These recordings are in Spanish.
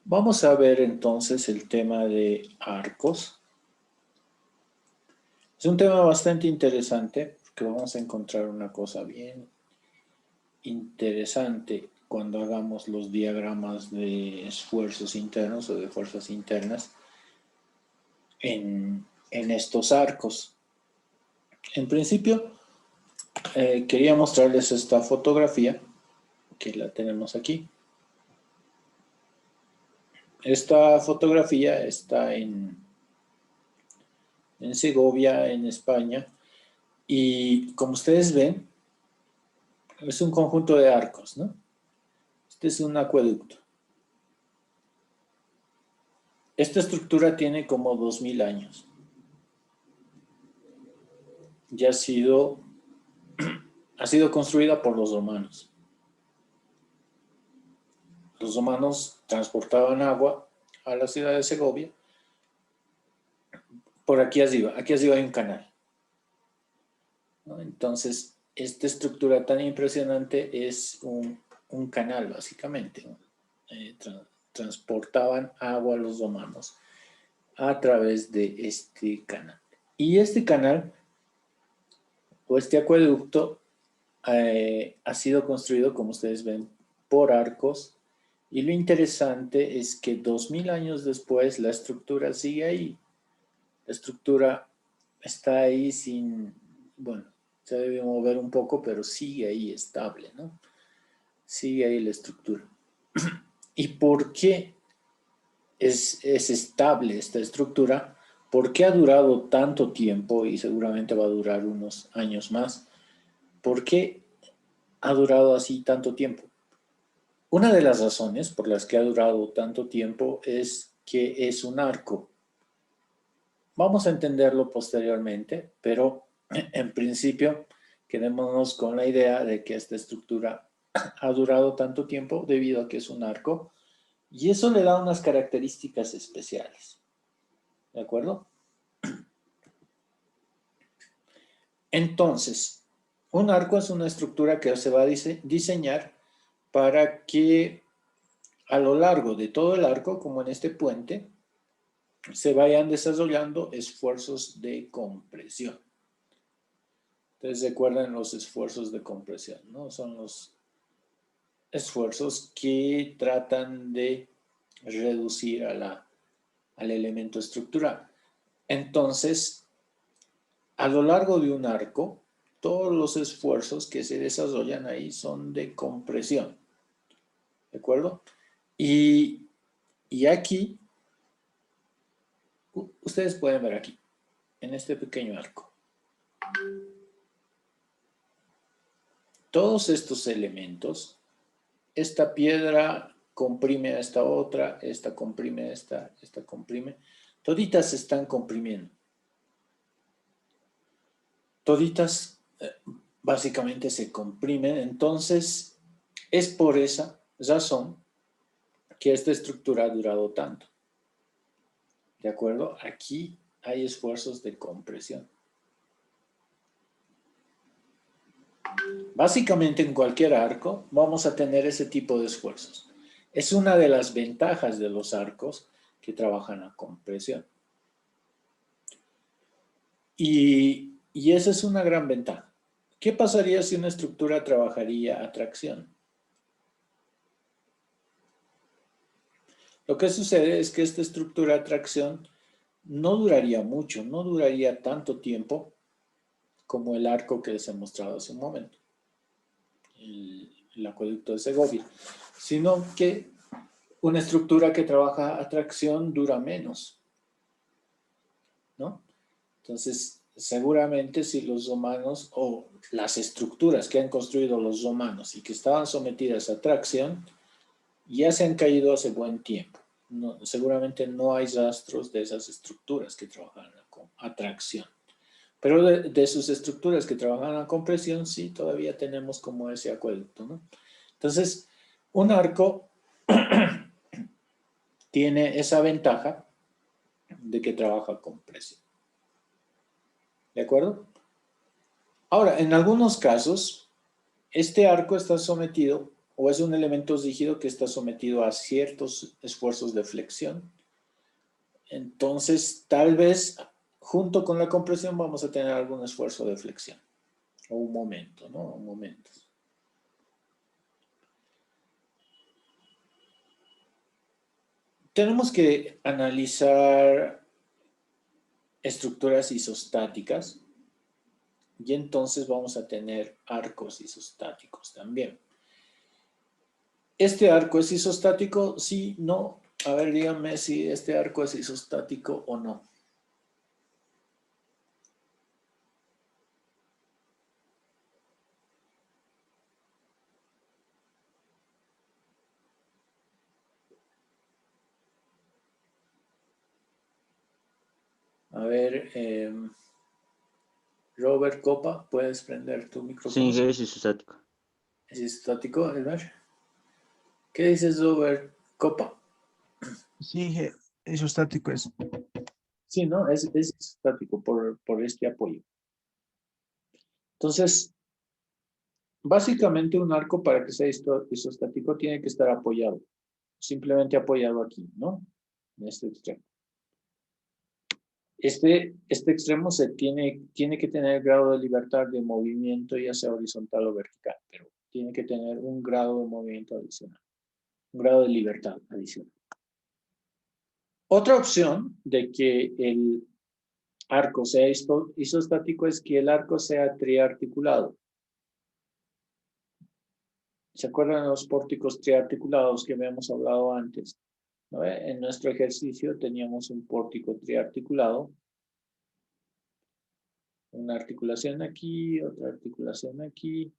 Vamos a ver entonces el tema de arcos. Es un tema bastante interesante porque vamos a encontrar una cosa bien interesante cuando hagamos los diagramas de esfuerzos internos o de fuerzas internas en estos arcos. En principio, quería mostrarles esta fotografía que la tenemos aquí. Esta fotografía está en Segovia, en España, y como ustedes ven, es un conjunto de arcos, ¿no? Este es un acueducto. Esta estructura tiene como 2000 años. Ya ha sido construida por los romanos. Los romanos transportaban agua a la ciudad de Segovia. Por aquí arriba hay un canal, ¿no? Entonces, esta estructura tan impresionante es un canal, básicamente, ¿no? Transportaban agua a los romanos a través de este canal. Y este canal, o este acueducto, ha sido construido, como ustedes ven, por arcos. Y lo interesante es que 2000 años después la estructura sigue ahí. La estructura está ahí bueno, se debe mover un poco, pero sigue ahí estable, ¿no? Sigue ahí la estructura. ¿Y por qué es estable esta estructura? ¿Por qué ha durado tanto tiempo y seguramente va a durar unos años más? ¿Por qué ha durado así tanto tiempo? Una de las razones por las que ha durado tanto tiempo es que es un arco. Vamos a entenderlo posteriormente, pero en principio quedémonos con la idea de que esta estructura ha durado tanto tiempo debido a que es un arco y eso le da unas características especiales. ¿De acuerdo? Entonces, un arco es una estructura que se va a diseñar para que a lo largo de todo el arco, como en este puente, se vayan desarrollando esfuerzos de compresión. Entonces recuerden los esfuerzos de compresión, ¿no? Son los esfuerzos que tratan de reducir al elemento estructural. Entonces, a lo largo de un arco, todos los esfuerzos que se desarrollan ahí son de compresión. ¿De acuerdo? Y aquí, ustedes pueden ver aquí, en este pequeño arco, todos estos elementos, esta piedra comprime a esta otra, esta comprime a esta comprime, toditas se están comprimiendo. Toditas básicamente se comprimen, entonces es por esa razón que esta estructura ha durado tanto. ¿De acuerdo? Aquí hay esfuerzos de compresión. Básicamente en cualquier arco vamos a tener ese tipo de esfuerzos. Es una de las ventajas de los arcos que trabajan a compresión. Y esa es una gran ventaja. ¿Qué pasaría si una estructura trabajaría a tracción? Lo que sucede es que esta estructura a tracción no duraría mucho, no duraría tanto tiempo como el arco que les he mostrado hace un momento, el acueducto de Segovia, sino que una estructura que trabaja a tracción dura menos, ¿no? Entonces, seguramente si los romanos o las estructuras que han construido los romanos y que estaban sometidas a tracción, ya se han caído hace buen tiempo. No, seguramente no hay rastros de esas estructuras que trabajan a tracción. Pero de sus estructuras que trabajan a compresión, sí, todavía tenemos como ese acueducto, ¿no? Entonces, un arco tiene esa ventaja de que trabaja a compresión. ¿De acuerdo? Ahora, en algunos casos, este arco está sometido o es un elemento rígido que está sometido a ciertos esfuerzos de flexión. Entonces, tal vez, junto con la compresión, vamos a tener algún esfuerzo de flexión. O un momento, ¿no? Un momento. Tenemos que analizar estructuras isostáticas y entonces vamos a tener arcos isostáticos también. ¿Este arco es isostático? Sí, no. A ver, díganme si este arco es isostático o no. A ver, Robert Copa, ¿puedes prender tu micrófono? Sí, es isostático. ¿Es isostático, Elmer? ¿Qué dices, Robert Copa? Sí, isostático es. Sí, ¿no? Es isostático por este apoyo. Entonces, básicamente un arco para que sea isostático tiene que estar apoyado. Simplemente apoyado aquí, ¿no? En este extremo. Este extremo tiene que tener grado de libertad de movimiento, ya sea horizontal o vertical, pero tiene que tener un grado de movimiento adicional, un grado de libertad adicional. Otra opción de que el arco sea isostático es que el arco sea triarticulado. ¿Se acuerdan de los pórticos triarticulados que habíamos hablado antes? ¿No? En nuestro ejercicio teníamos un pórtico triarticulado. Una articulación aquí, otra articulación aquí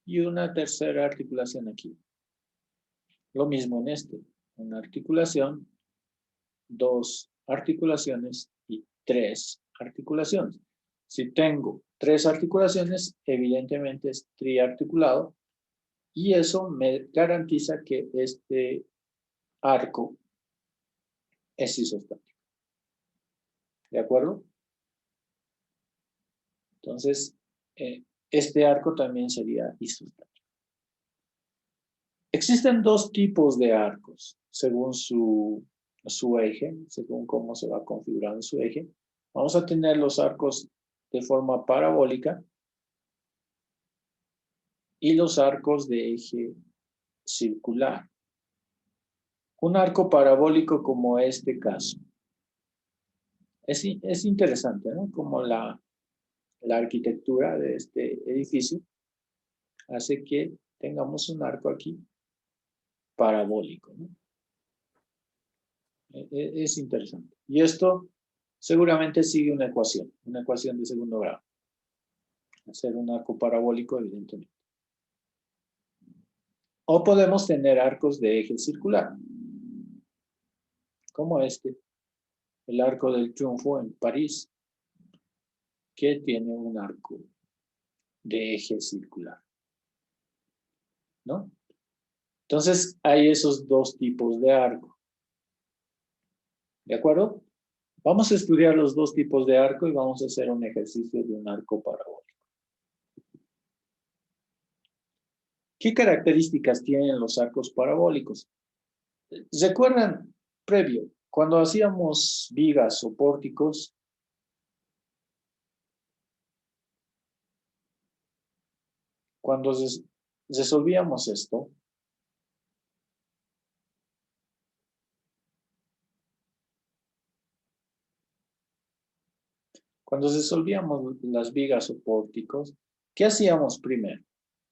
y una tercera articulación aquí. Lo mismo en este. Una articulación, dos articulaciones y tres articulaciones. Si tengo tres articulaciones, evidentemente es triarticulado y eso me garantiza que este arco es isostático. ¿De acuerdo? Entonces, este arco también sería isostático. Existen dos tipos de arcos, según su eje, según cómo se va configurando su eje. Vamos a tener los arcos de forma parabólica y los arcos de eje circular. Un arco parabólico como este caso. Es interesante, ¿no? Como la arquitectura de este edificio hace que tengamos un arco aquí parabólico, ¿no? Es interesante. Y esto seguramente sigue una ecuación de segundo grado. Hacer un arco parabólico, evidentemente. O podemos tener arcos de eje circular, como este, el Arco del Triunfo en París, que tiene un arco de eje circular, ¿no? Entonces, hay esos dos tipos de arco. ¿De acuerdo? Vamos a estudiar los dos tipos de arco y vamos a hacer un ejercicio de un arco parabólico. ¿Qué características tienen los arcos parabólicos? ¿Recuerdan previo, cuando hacíamos vigas o pórticos, cuando resolvíamos esto, cuando resolvíamos las vigas o pórticos, ¿qué hacíamos primero?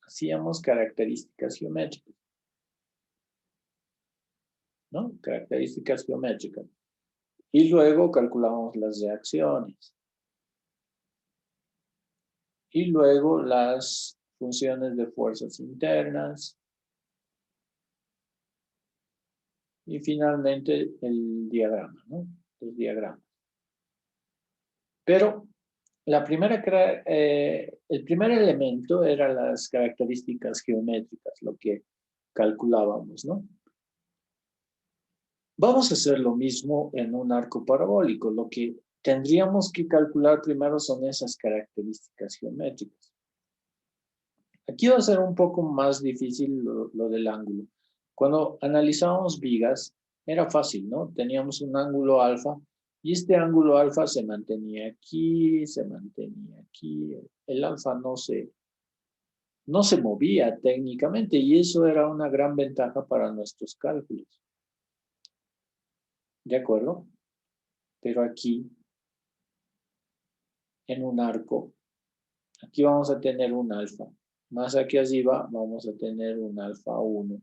Hacíamos características geométricas, ¿no? Características geométricas. Y luego calculábamos las reacciones. Y luego las funciones de fuerzas internas. Y finalmente el diagrama, ¿no? Los diagramas. Pero el primer elemento eran las características geométricas, lo que calculábamos, ¿no? Vamos a hacer lo mismo en un arco parabólico. Lo que tendríamos que calcular primero son esas características geométricas. Aquí va a ser un poco más difícil lo del ángulo. Cuando analizábamos vigas, era fácil, ¿no? Teníamos un ángulo alfa y este ángulo alfa se mantenía aquí, se mantenía aquí. El alfa no se movía técnicamente y eso era una gran ventaja para nuestros cálculos. ¿De acuerdo? Pero aquí, en un arco, aquí vamos a tener un alfa. Más aquí arriba vamos a tener un alfa 1.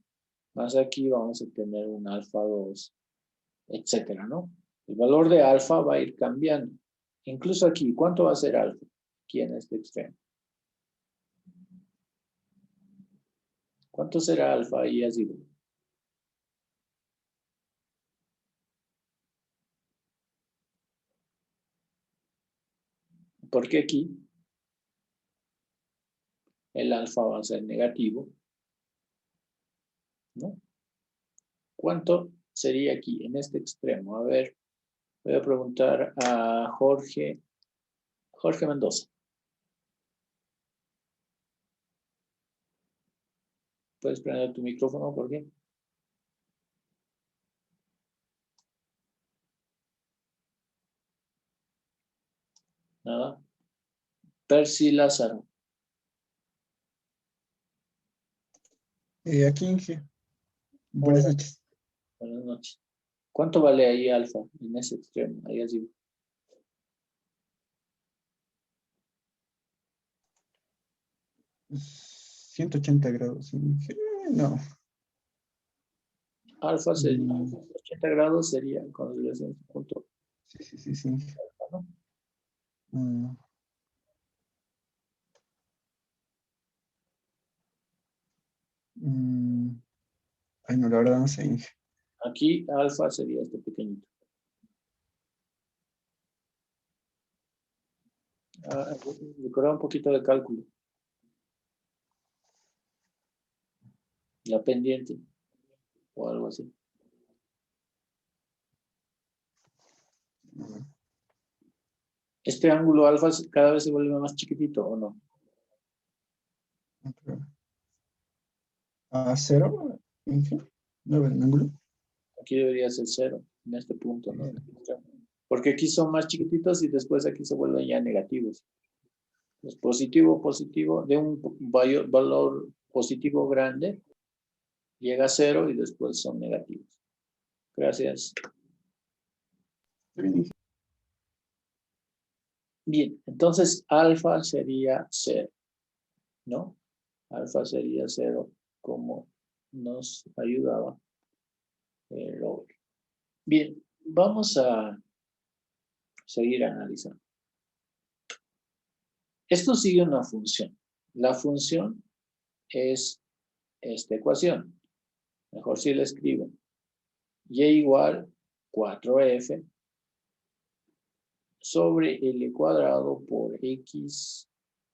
Más aquí vamos a tener un alfa 2, etcétera, ¿no? El valor de alfa va a ir cambiando. Incluso aquí, ¿cuánto va a ser alfa? Aquí en este extremo. ¿Cuánto será alfa ahí arriba? Porque aquí el alfa va a ser negativo, ¿no? ¿Cuánto sería aquí en este extremo? A ver, voy a preguntar a Jorge Mendoza. ¿Puedes prender tu micrófono, Jorge? Nada. Percy Lázaro. Aquí, Inge. Buenas Hola, noches. buenas noches. ¿Cuánto vale ahí alfa en ese extremo? Ahí arriba. 180 grados, Inge. No. Alfa sería Mm, 80 grados, sería con relación a su punto, sí, Inge. ¿no? Mm, mm, Ay, no, la verdad no sé, Inge. Aquí alfa sería este pequeñito. Recordar un poquito de cálculo. La pendiente o algo así. Mm, ¿Este ángulo alfa cada vez se vuelve más chiquitito o no? ok. ¿A cero, Inge? ¿No ven el ángulo? Aquí debería ser cero, en este punto, ¿no? Porque aquí son más chiquititos y después aquí se vuelven ya negativos. Es positivo, de un valor positivo grande, llega a cero y después son negativos. Gracias. Está bien, Inge. Bien, entonces alfa sería cero, ¿no? Alfa sería cero, como nos ayudaba el otro. Bien, vamos a seguir analizando. Esto sigue una función. La función es esta ecuación. Mejor si la escribo. Y igual 4f sobre L cuadrado por X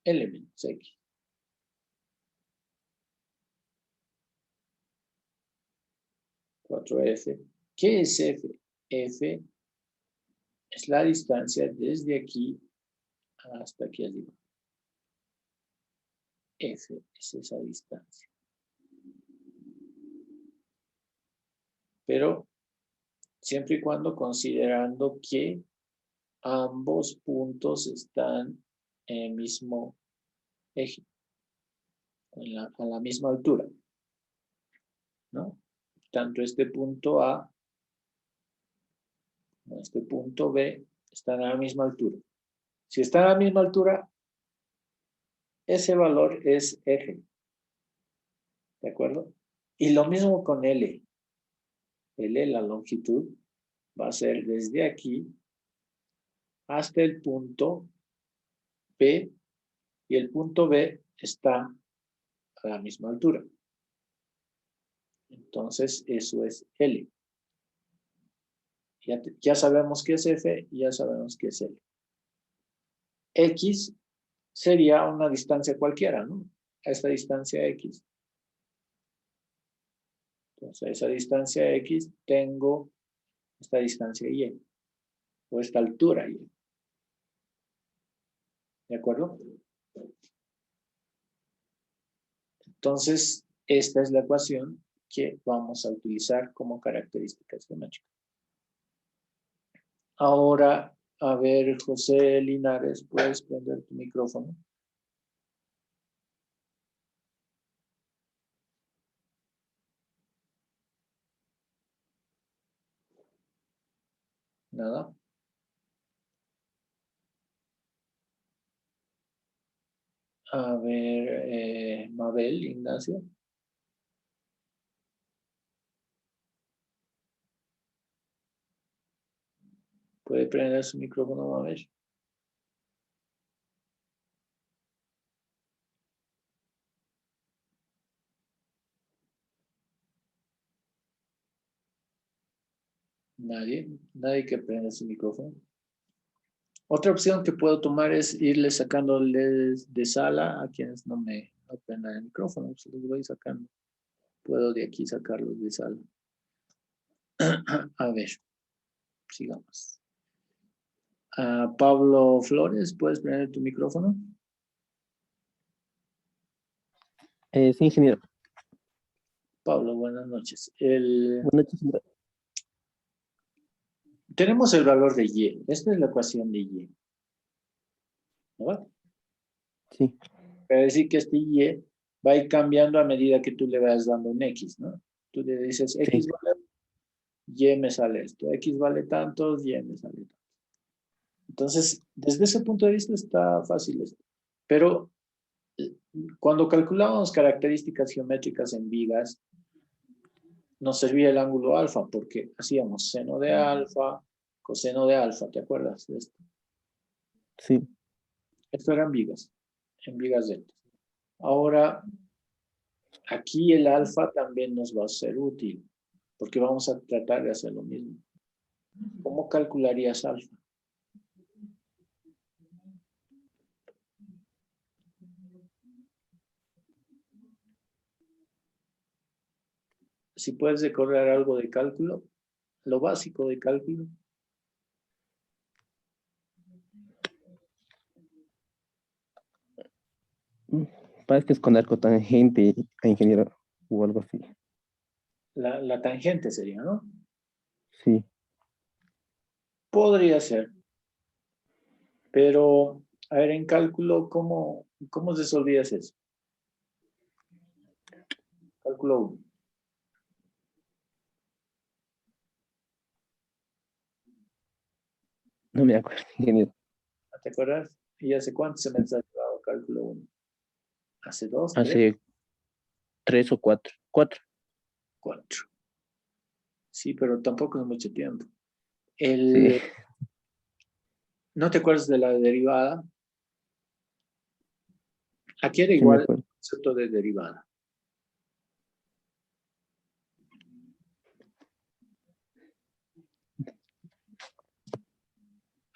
elementos X. 4f. ¿Qué es f? F es la distancia desde aquí hasta aquí arriba. F es esa distancia. Pero siempre y cuando considerando que ambos puntos están en el mismo eje, a la misma altura, ¿no? Tanto este punto A como este punto B están a la misma altura. Si están a la misma altura, ese valor es eje, ¿de acuerdo? Y lo mismo con L. L, la longitud, va a ser desde aquí hasta el punto B, y el punto B está a la misma altura. Entonces, eso es L. Ya sabemos qué es F y ya sabemos qué es L. X sería una distancia cualquiera, ¿no? A esta distancia X. Entonces, a esa distancia X tengo esta distancia Y, o esta altura Y. ¿De acuerdo? Entonces, esta es la ecuación que vamos a utilizar como características geométricas. Ahora, a ver, José Linares, ¿puedes prender tu micrófono? Nada. A ver, Mabel, Ignacio. ¿Puede prender su micrófono, Mabel? Nadie que prenda su micrófono. Otra opción que puedo tomar es irle sacando de sala a quienes no me prendan el micrófono. Se los voy sacando. Puedo de aquí sacarlos de sala. A ver, sigamos. Pablo Flores, ¿puedes prender tu micrófono? Sí, ingeniero. Pablo, buenas noches. Buenas noches, ingeniero. Tenemos el valor de Y. Esta es la ecuación de Y. ¿No? Sí, Quiere decir que este Y va a ir cambiando a medida que tú le vayas dando un X, ¿no? Tú le dices X sí. vale, Y me sale esto. X vale tantos, Y me sale tanto. Entonces, desde ese punto de vista está fácil esto. Pero cuando calculábamos características geométricas en vigas, nos servía el ángulo alfa porque hacíamos seno de alfa, coseno de alfa, ¿te acuerdas de esto? Sí. Esto eran vigas, en vigas deltas. Ahora, aquí el alfa también nos va a ser útil porque vamos a tratar de hacer lo mismo. ¿Cómo calcularías alfa? Si puedes recordar algo de cálculo, lo básico de cálculo. Parece que es con arco tangente a ingeniero o algo así. La tangente sería, ¿no? Sí. Podría ser. Pero, a ver, en cálculo, ¿cómo resolvías eso? Cálculo 1. No me acuerdo, ingeniero. ¿Te acuerdas? ¿Y hace cuántos semestres has llevado cálculo 1? ¿Hace 2, 3, Hace 3 o 4. 4. 4? Sí, pero tampoco es mucho tiempo. Sí, ¿No te acuerdas de la derivada? Aquí era sí me igual el acuerdo. concepto de derivada.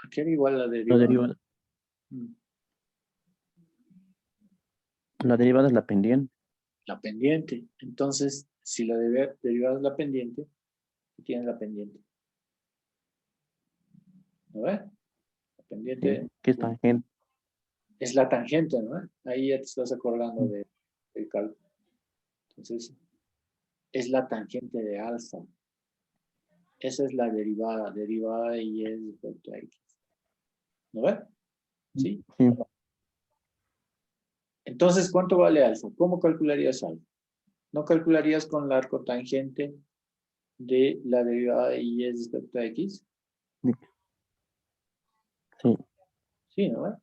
Aquí era igual la La derivada. derivada, Mm. la derivada es la pendiente. La pendiente. Entonces, si la derivada es la pendiente, ¿qué tiene la pendiente? ¿No ves? La pendiente Sí, que es tangente. es la tangente, ¿no? Ahí ya te estás acordando del cálculo. Entonces, es la tangente de alfa. Esa es la derivada de y es respecto a x. ¿No ves? ¿Sí? Sí. Entonces, ¿cuánto vale alfa? ¿Cómo calcularías alfa? ¿No calcularías con la arcotangente de la derivada de y es respecto a x? Sí. Sí, ¿no ves?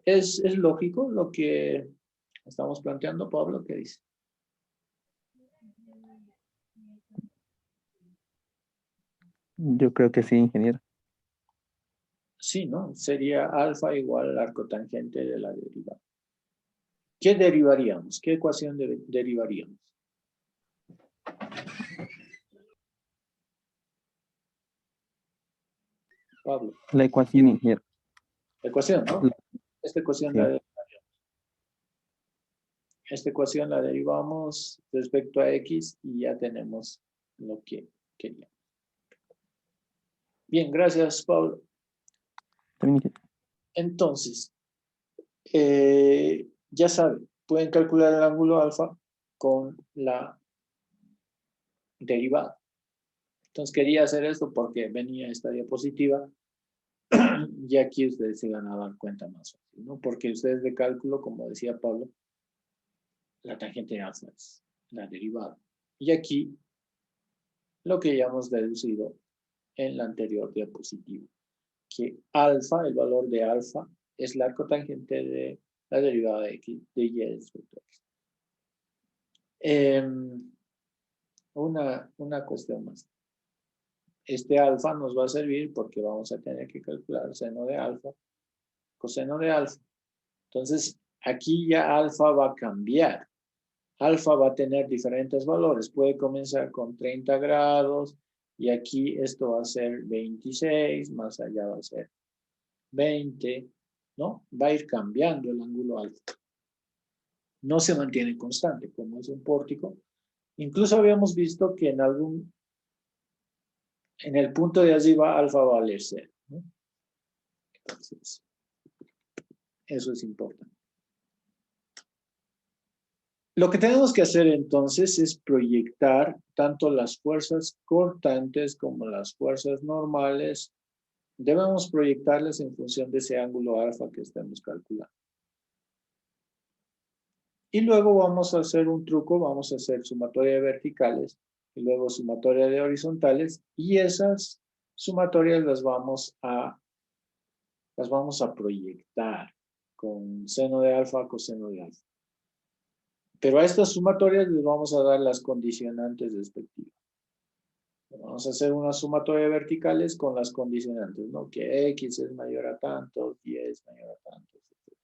Es lógico lo que estamos planteando, Pablo, ¿qué dice? Yo creo que sí, ingeniero. Sí, ¿no? Sería alfa igual al arcotangente de la derivada. ¿Qué derivaríamos? ¿Qué ecuación derivaríamos? Pablo. La ecuación, ingeniero. La ecuación, ¿no? Esta ecuación Sí. la derivamos respecto a x y ya tenemos lo que queríamos. Bien, gracias, Pablo. También, Entonces, ya saben, pueden calcular el ángulo alfa con la derivada. Entonces quería hacer esto porque venía esta diapositiva y aquí ustedes se van a dar cuenta más fácil, ¿no? Porque ustedes de cálculo, como decía Pablo, la tangente alfa es la derivada. Y aquí lo que ya hemos deducido en la anterior diapositiva, que alfa, el valor de alfa, es la cotangente de la derivada de x de y del vector. Una cuestión más. Este alfa nos va a servir porque vamos a tener que calcular seno de alfa, coseno de alfa. Entonces, aquí ya alfa va a cambiar. Alfa va a tener diferentes valores. Puede comenzar con 30 grados y aquí esto va a ser 26, más allá va a ser 20, ¿no? Va a ir cambiando el ángulo alfa. No se mantiene constante, como es un pórtico. Incluso habíamos visto que en el punto de arriba alfa va a valer 0, ¿no? Entonces, eso es importante. Lo que tenemos que hacer entonces es proyectar tanto las fuerzas cortantes como las fuerzas normales. Debemos proyectarlas en función de ese ángulo alfa que estemos calculando. Y luego vamos a hacer un truco, vamos a hacer sumatoria de verticales y luego sumatoria de horizontales y esas sumatorias las vamos a proyectar con seno de alfa, coseno de alfa. Pero a estas sumatorias les vamos a dar las condicionantes respectivas. Vamos a hacer una sumatoria de verticales con las condicionantes, ¿no? Que x es mayor a tanto, y es mayor a tanto, etc.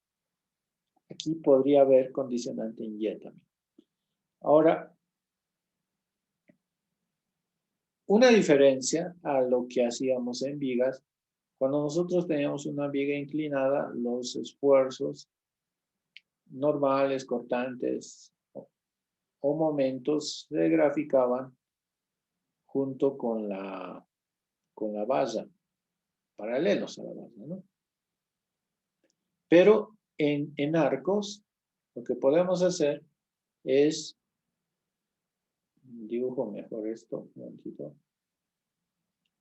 Aquí podría haber condicionante en y también. Ahora, una diferencia a lo que hacíamos en vigas, cuando nosotros teníamos una viga inclinada, los esfuerzos normales, cortantes o momentos se graficaban junto con la valla, paralelos a la valla, ¿no? Pero en arcos, lo que podemos hacer es, dibujo mejor esto, un momentito.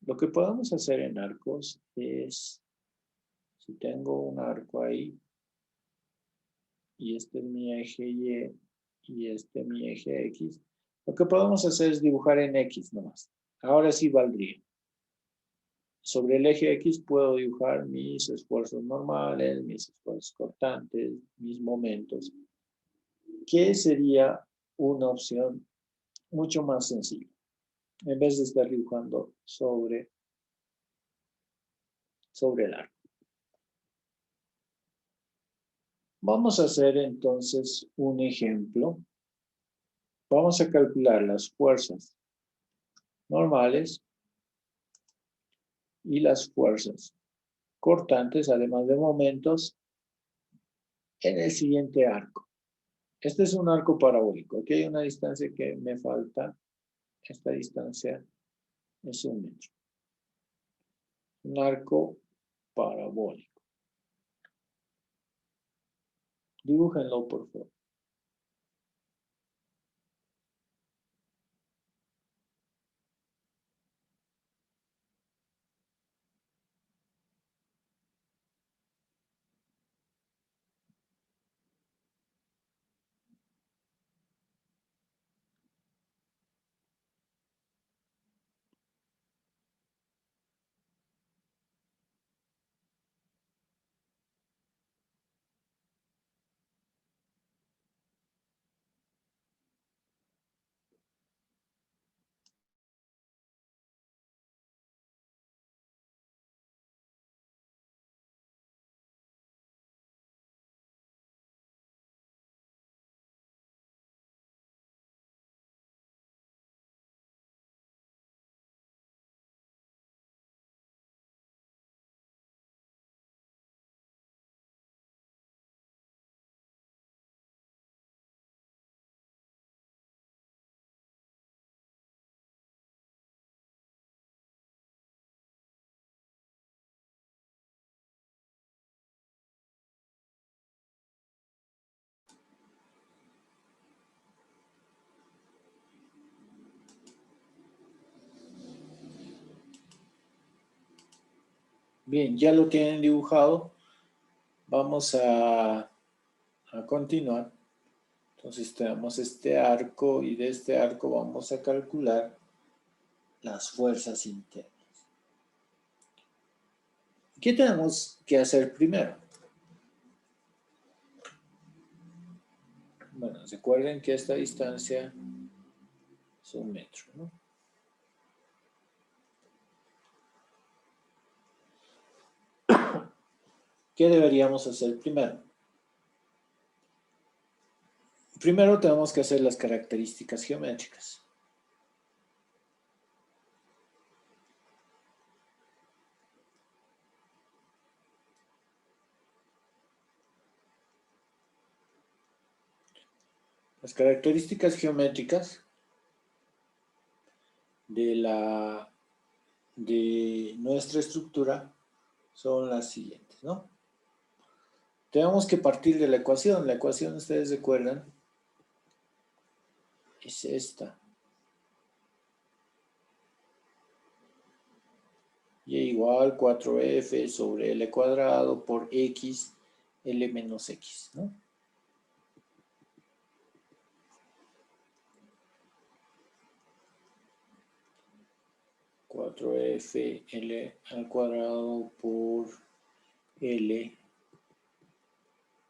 Lo que podemos hacer en arcos es, si tengo un arco ahí, y este es mi eje y este es mi eje X, lo que podemos hacer es dibujar en X nomás. Ahora sí valdría. Sobre el eje X puedo dibujar mis esfuerzos normales, mis esfuerzos cortantes, mis momentos, que sería una opción mucho más sencilla, en vez de estar dibujando sobre el arco. Vamos a hacer entonces un ejemplo. Vamos a calcular las fuerzas normales y las fuerzas cortantes, además de momentos, en el siguiente arco. Este es un arco parabólico. Aquí hay una distancia que me falta. Esta distancia es 1 metro. Un arco parabólico. Dibújenlo, por favor. Bien, ya lo tienen dibujado. Vamos a continuar. Entonces tenemos este arco y de este arco vamos a calcular las fuerzas internas. ¿Qué tenemos que hacer primero? Bueno, recuerden que esta distancia es 1 metro, ¿no? ¿Qué deberíamos hacer primero? Primero tenemos que hacer las características geométricas. Las características geométricas de nuestra estructura son las siguientes, ¿no? Tenemos que partir de la ecuación. La ecuación, ustedes recuerdan, es esta. Y igual 4f sobre L cuadrado por x, L menos x, ¿no? F L al cuadrado por L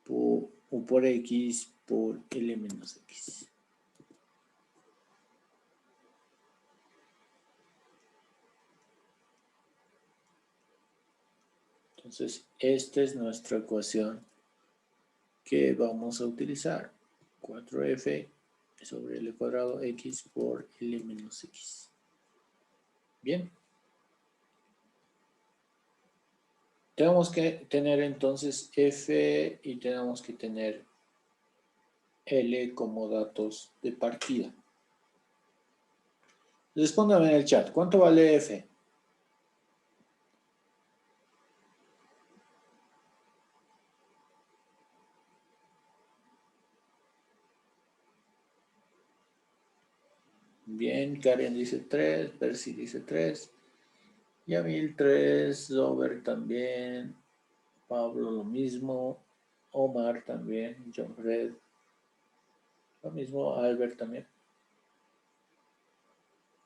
por X por L menos X. Entonces, esta es nuestra ecuación que vamos a utilizar. 4f sobre L cuadrado X por L menos X. Bien. Tenemos que tener entonces F y tenemos que tener L como datos de partida. Respóndame en el chat, ¿cuánto vale F? Bien, Karen dice 3, Percy dice 3, Yamil 3, Robert también, Pablo lo mismo, Omar también, John Red, lo mismo, Albert también.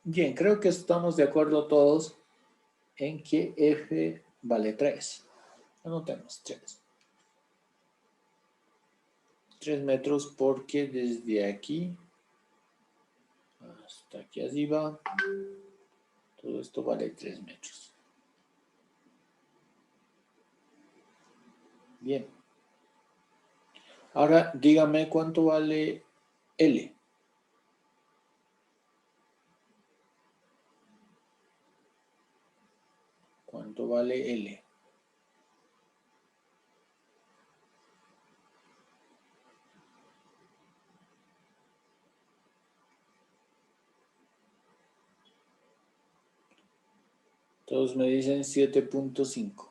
Bien, creo que estamos de acuerdo todos en que F vale 3. Anotemos 3. 3 metros porque desde aquí hasta aquí arriba, todo esto vale 3 metros. Bien. Ahora dígame cuánto vale L. ¿Cuánto vale L? Todos me dicen 7.5.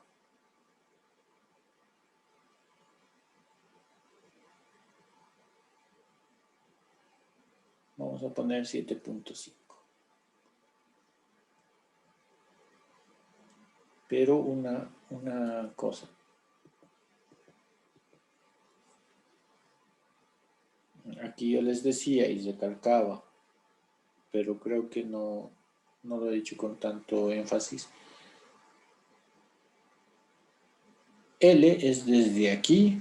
Vamos a poner 7.5. Pero una cosa. Aquí yo les decía y recalcaba, pero creo que no lo he dicho con tanto énfasis. L es desde aquí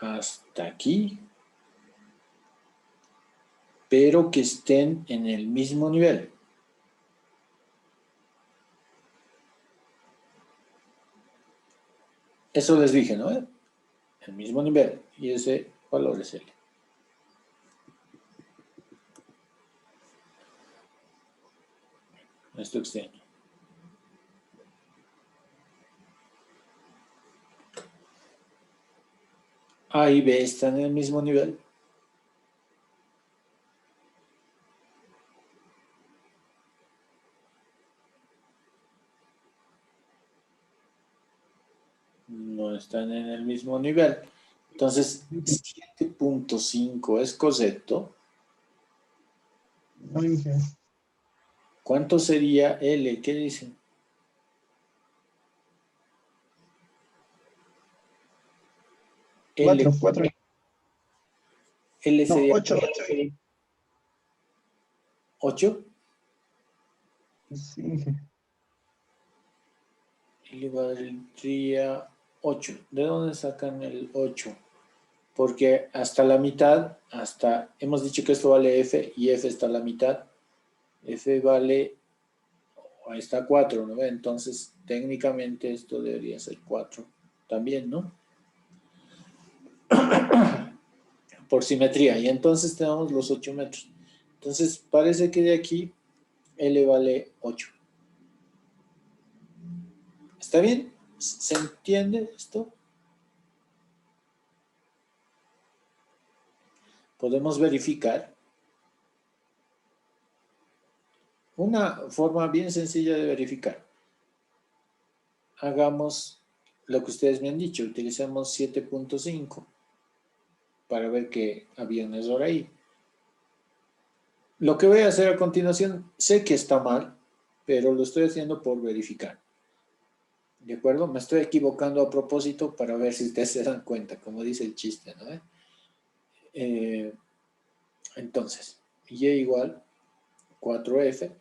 hasta aquí, pero que estén en el mismo nivel. Eso les dije, ¿no? El mismo nivel, y ese valor es L. Esto extraño. A y B están en el mismo nivel. No están en el mismo nivel. Entonces, 7.5 es correcto. No, Inge. ¿Cuánto sería L? ¿Qué dicen? L, 4. L No, sería 8. 8. Sí. L valdría 8. ¿De dónde sacan el 8? Porque hasta la mitad, hemos dicho que esto vale F y F está a la mitad. F vale, ahí está 4, ¿no? Entonces, técnicamente esto debería ser 4 también, ¿no? Por simetría. Y entonces tenemos los 8 metros. Entonces, parece que de aquí L vale 8. ¿Está bien? ¿Se entiende esto? Podemos verificar. Una forma bien sencilla de verificar. Hagamos lo que ustedes me han dicho. Utilicemos 7.5 para ver que había un error ahí. Lo que voy a hacer a continuación, sé que está mal, pero lo estoy haciendo por verificar. ¿De acuerdo? Me estoy equivocando a propósito para ver si ustedes se dan cuenta, como dice el chiste, ¿no? Entonces, y igual 4F,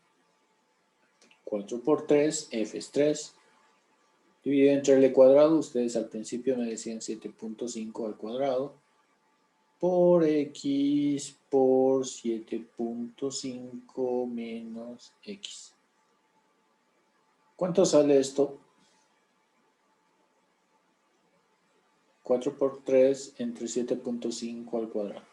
4 por 3, F es 3, dividido entre L cuadrado, ustedes al principio me decían 7.5 al cuadrado, por X por 7.5 menos X. ¿Cuánto sale esto? 4 por 3 entre 7.5 al cuadrado.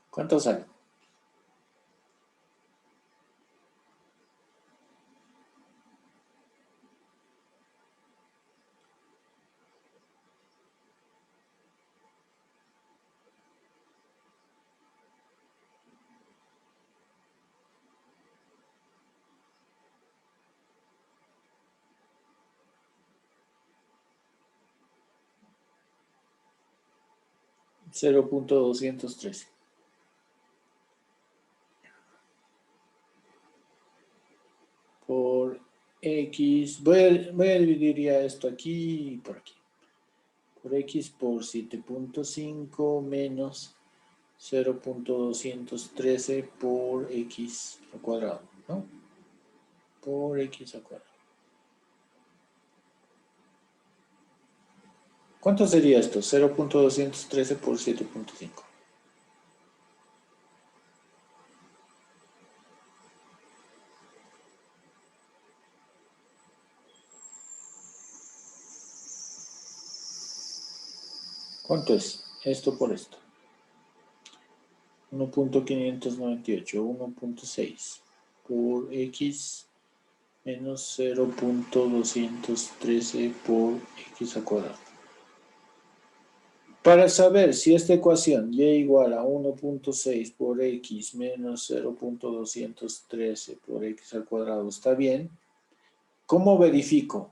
¿Cuánto sale? $0.213. Por X, voy a dividir ya esto aquí y por aquí. Por X por 7.5 menos 0.213 por X al cuadrado, ¿no? Por X al cuadrado. ¿Cuánto sería esto? 0.213 por 7.5. ¿Cuánto es? Esto por esto. 1.598, 1.6 por X menos 0.213 por X al cuadrado. Para saber si esta ecuación y igual a 1.6 por X menos 0.213 por X al cuadrado está bien, ¿cómo verifico?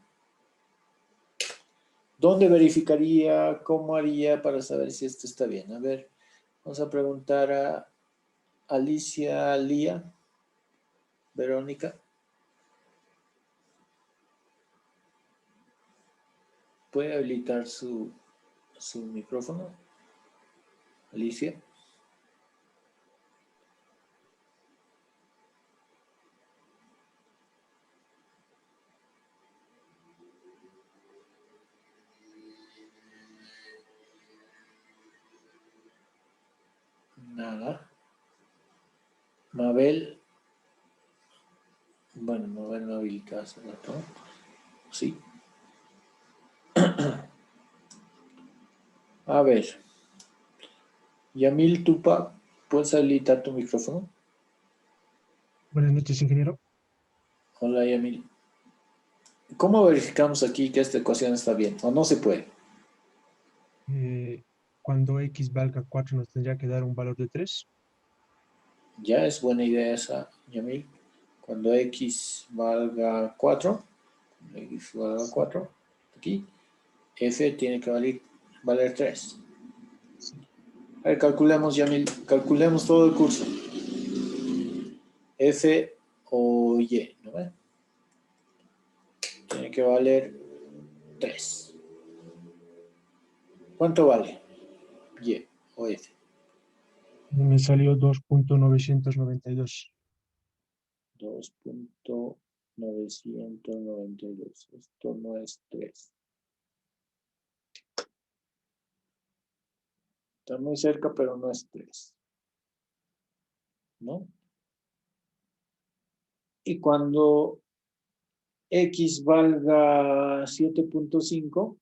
¿Dónde verificaría? ¿Cómo haría para saber si esto está bien? A ver, vamos a preguntar a Alicia Lía, Verónica. ¿Puede habilitar su micrófono? Alicia. Nada. Mabel. Bueno, Mabel no habilita hace rato. Sí. A ver. Yamil Tupa, ¿puedes habilitar tu micrófono? Buenas noches, ingeniero. Hola, Yamil. ¿Cómo verificamos aquí que esta ecuación está bien? ¿O no se puede? Cuando x valga 4 nos tendría que dar un valor de 3. Ya es buena idea esa, Yamil. Cuando x valga 4, aquí, f tiene que valer 3. A ver, calculemos, Yamil, calculemos todo el curso. F o y, ¿no ve? Tiene que valer 3. ¿Cuánto vale y o f? Me salió 2.992. 2.992. Esto no es 3. Está muy cerca, pero no es 3. ¿No? Y cuando x valga 7.5,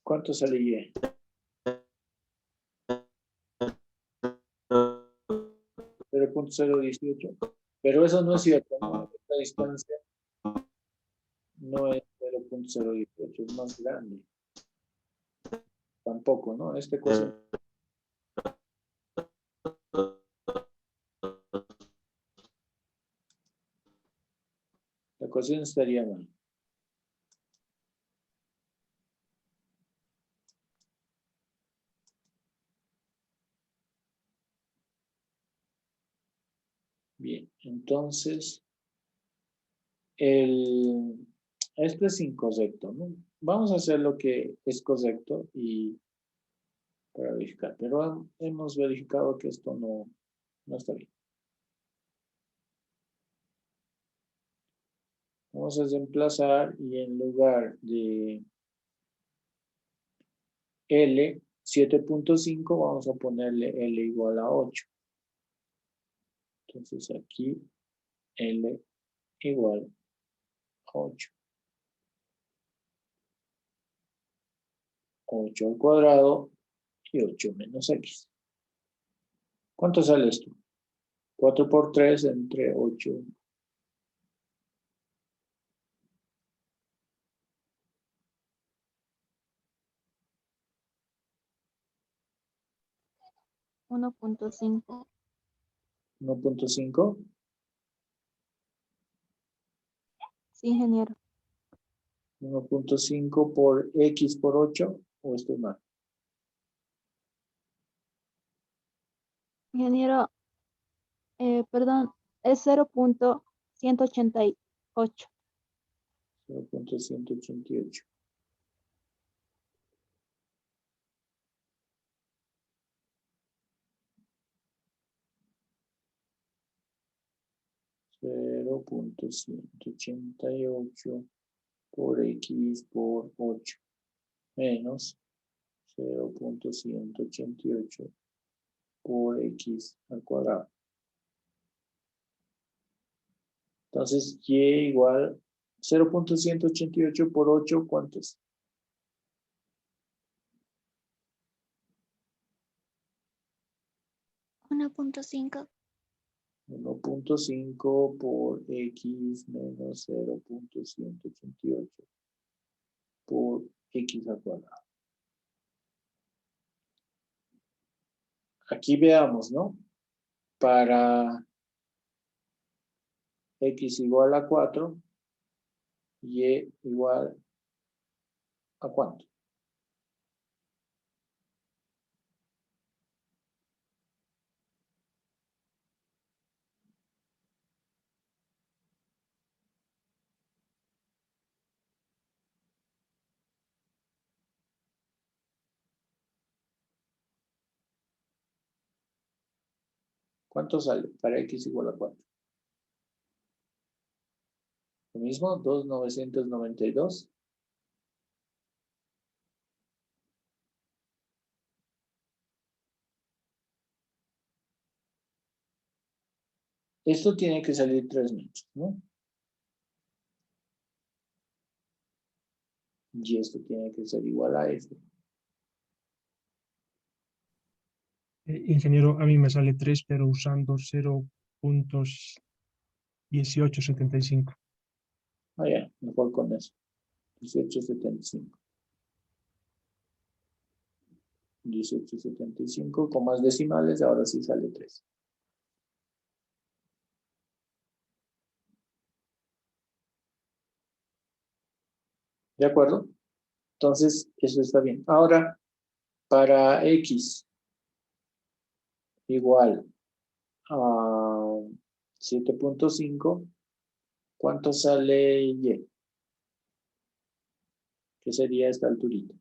¿cuánto sale y? 0.018. Pero eso no es cierto, ¿no? Esta distancia no es 0.018, es más grande. Tampoco, ¿no? Esta ecuación. La ecuación estaría mal. Bien, entonces, esto es incorrecto, ¿no? Vamos a hacer lo que es correcto y para verificar, pero hemos verificado que esto no está bien. Vamos a reemplazar y en lugar de L 7.5 vamos a ponerle L igual a 8. Entonces aquí L igual a 8. 8 al cuadrado y 8 menos x. ¿Cuánto sale esto? 4 por 3 entre 8. 1.5. 1.5. Sí, ingeniero. 1.5 por x por 8, o estoy mal. Ingeniero, perdón, es 0.188. 0.188. Cero punto 188 por x por 8 menos 0.188 por x al cuadrado. Entonces, y igual 0.188 por 8, ¿cuánto es? 1.5. 1.5 por x menos 0.188 por x al cuadrado. Aquí veamos, ¿no? Para x igual a 4, y igual a ¿cuánto? ¿Cuánto sale para x igual a 4? Lo mismo, 2.992. Esto tiene que salir 3 metros, ¿no? Y esto tiene que ser igual a f. Ingeniero, a mí me sale 3, pero usando 0.7 18,75. Ah, ya, mejor con eso. 18,75. 18,75 con más decimales, ahora sí sale 3. ¿De acuerdo? Entonces, eso está bien. Ahora, para X igual a 7,5, ¿cuánto sale Y? ¿Qué sería esta alturita?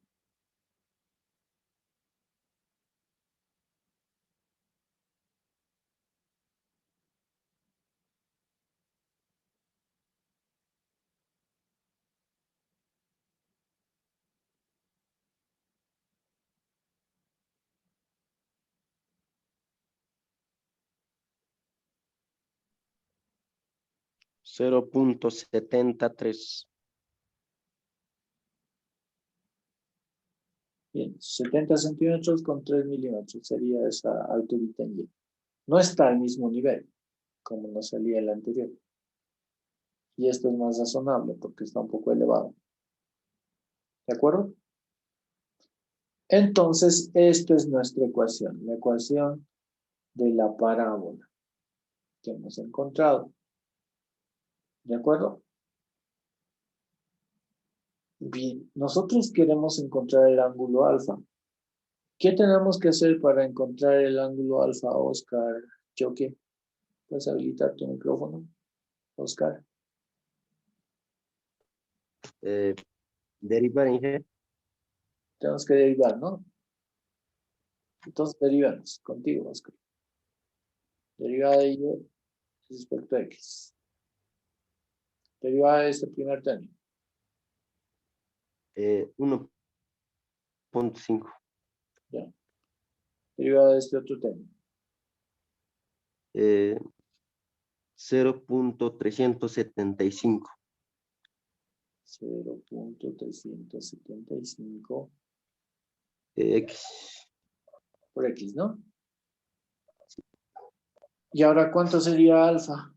Cero punto 73. Bien, 70 centímetros con 3 milímetros sería esa alturita en Y. No está al mismo nivel, como nos salía el anterior. Y esto es más razonable porque está un poco elevado. ¿De acuerdo? Entonces, esta es nuestra ecuación, la ecuación de la parábola que hemos encontrado. ¿De acuerdo? Bien, nosotros queremos encontrar el ángulo alfa. ¿Qué tenemos que hacer para encontrar el ángulo alfa, Oscar Choque? ¿Puedes habilitar tu micrófono, Oscar? Derivar en G. Tenemos que derivar, ¿no? Entonces derivamos contigo, Oscar. Derivada de Y respecto a X. Derivada de este primer término. 1.5. Ya. Derivada de este otro término. 0.375. 0,375 X. por X, ¿no? ¿Y ahora cuánto sería alfa?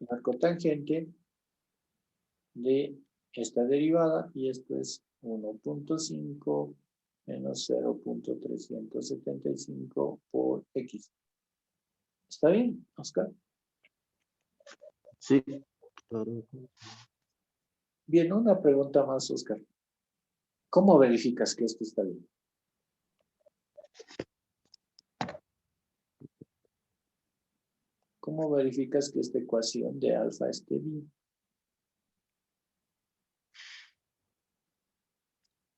La cotangente de esta derivada, y esto es 1,5 menos 0,375 por X. ¿Está bien, Oscar? Sí. Bien, una pregunta más, Oscar. ¿Cómo verificas que esto está bien? ¿Cómo verificas que esta ecuación de alfa esté bien?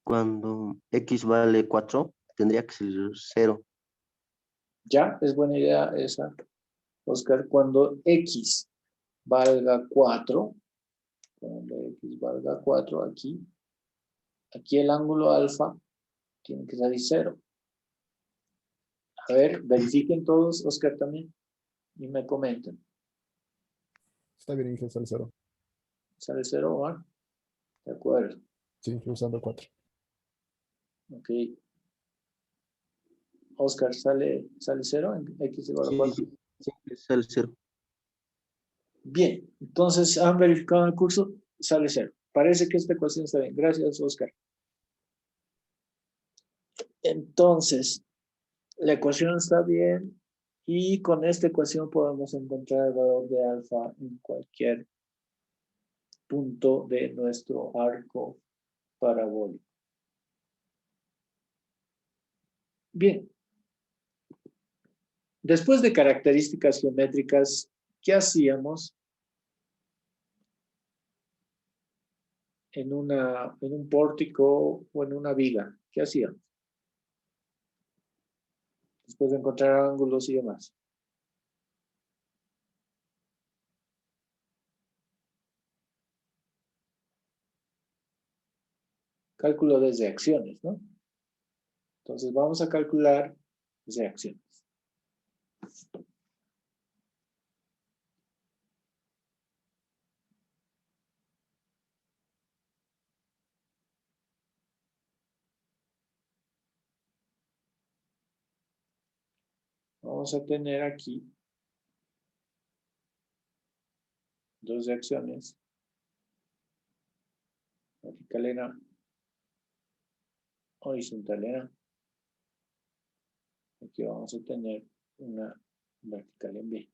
Cuando X vale 4, tendría que ser 0. Ya, es buena idea esa, Oscar. Cuando X valga 4, cuando X valga 4 aquí el ángulo alfa tiene que salir 0. A ver, verifiquen todos, Oscar también, y me comenten. Está bien, Inge, sale 0. ¿Sale 0, Omar? De acuerdo. Sí, usando 4. Ok. Oscar, ¿sale 0 en X igual a Sí, 4? sí, sí, sale 0. Bien, entonces han verificado el curso, sale 0. Parece que esta ecuación está bien. Gracias, Oscar. Entonces, la ecuación está bien y con esta ecuación podemos encontrar el valor de alfa en cualquier punto de nuestro arco parabólico. Bien. Después de características geométricas, ¿qué hacíamos en un pórtico o en una viga? ¿Qué hacíamos? Después de encontrar ángulos y demás. Cálculo de reacciones, ¿no? Entonces vamos a calcular reacciones. vamos a tener aquí dos reacciones. Verticalera, horizontalera. Aquí vamos a tener una vertical en B.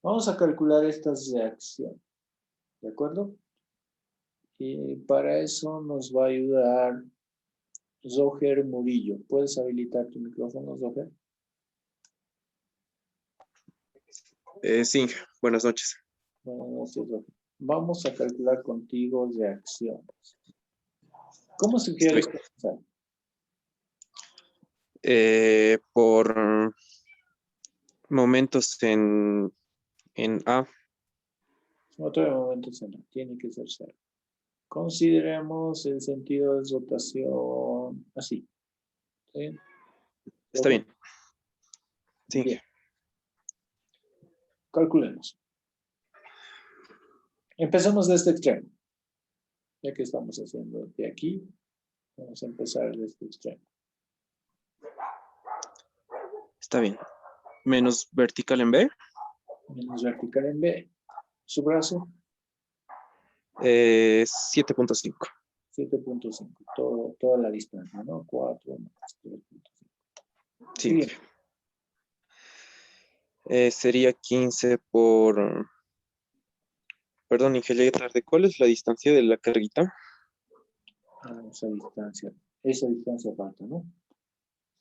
Vamos a calcular estas reacciones, ¿de acuerdo? Y para eso nos va a ayudar Roger Murillo. ¿Puedes habilitar tu micrófono, Roger? Sí, buenas noches. Buenas noches, Roger. Vamos a calcular contigo reacciones. ¿Cómo sugieres comenzar? Por momentos en A. Otro momento tiene que ser cero. Consideremos el sentido de rotación así. ¿Sí? Está bien. Sí. Bien. Calculemos. Empecemos de este extremo. Ya que estamos haciendo de aquí, vamos a empezar de este extremo. Está bien. Menos vertical en B. Menos vertical en B. Su brazo, 7.5. 7.5. Toda la distancia, ¿no? 4 más 3.5. Sí. Bien. Sería 15 por... Perdón, Inge, llegué tarde. ¿Cuál es la distancia de la carguita? Esa distancia falta, ¿no?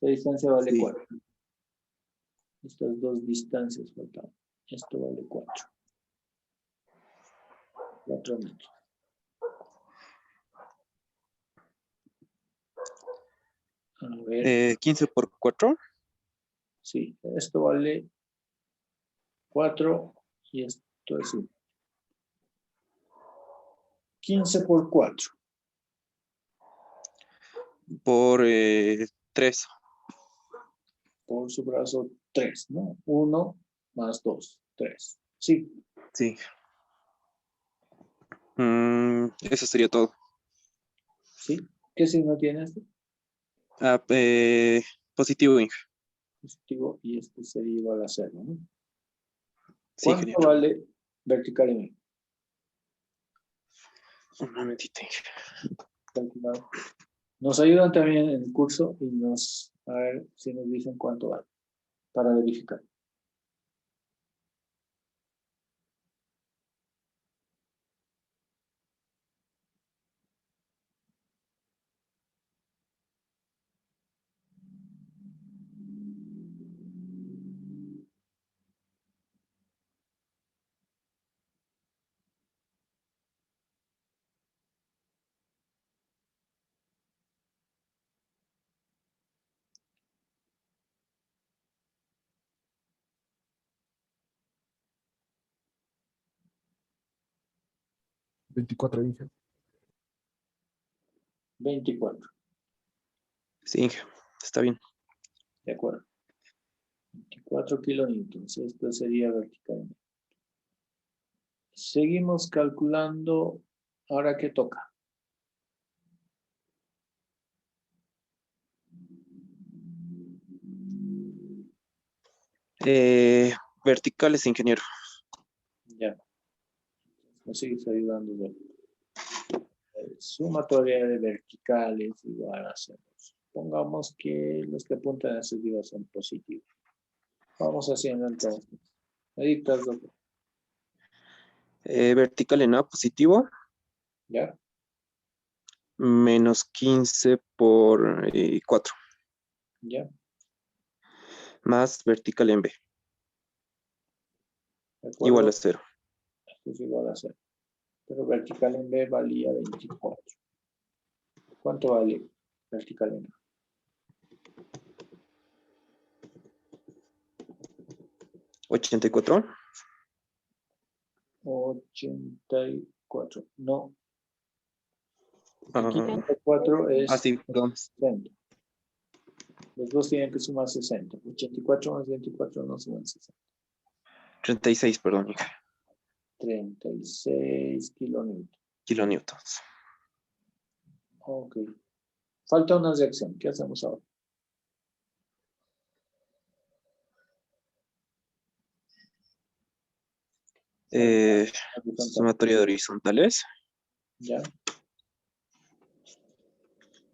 Esa distancia vale Sí. 4. Estas dos distancias faltan. Esto vale 4. 4 metros. A ver, 15 por 4. sí, esto vale 4 y esto es 1. 15 por 4. Por 3. Por su brazo 3, ¿no? 1 más 2, 3. Sí, Sí. Eso sería todo. sí. ¿Qué signo tiene este? Positivo, Inge. Positivo, y este sería igual a 0, ¿no? Sí, ¿Cuánto genial. vale vertical en B? Un momentito, Inge. Calculado. Nos ayudan también en el curso y a ver si nos dicen cuánto vale para verificar. ¿24 Inge? 24, Sí, Inge. Está bien. de acuerdo. 24 kilonewtons, esto sería vertical. Seguimos calculando. Ahora, ¿qué toca? Verticales, ingeniero. Ya. Nos sigues ayudando. Sumatoria de verticales igual a 0. Pongamos que los que apuntan a arriba son positivos. Vamos haciendo entonces. ¿Me dictas, doctor? Vertical en A, positivo. ¿Ya? Menos 15 por 4. ¿Ya? Más vertical en B. ¿De acuerdo? Igual a 0. Esto es igual a 0. Pero vertical en B valía 24. ¿Cuánto vale vertical en A? 84. 84. No. Ah, 84 es sí, perdón. 60. Los dos tienen que sumar 60. 84 más 24 no suman 60. 36, perdón, Inge. 36 kilonewtons. Kilonewtons. Ok. Falta una reacción. ¿Qué hacemos ahora? Sumatoria de horizontales. Ya.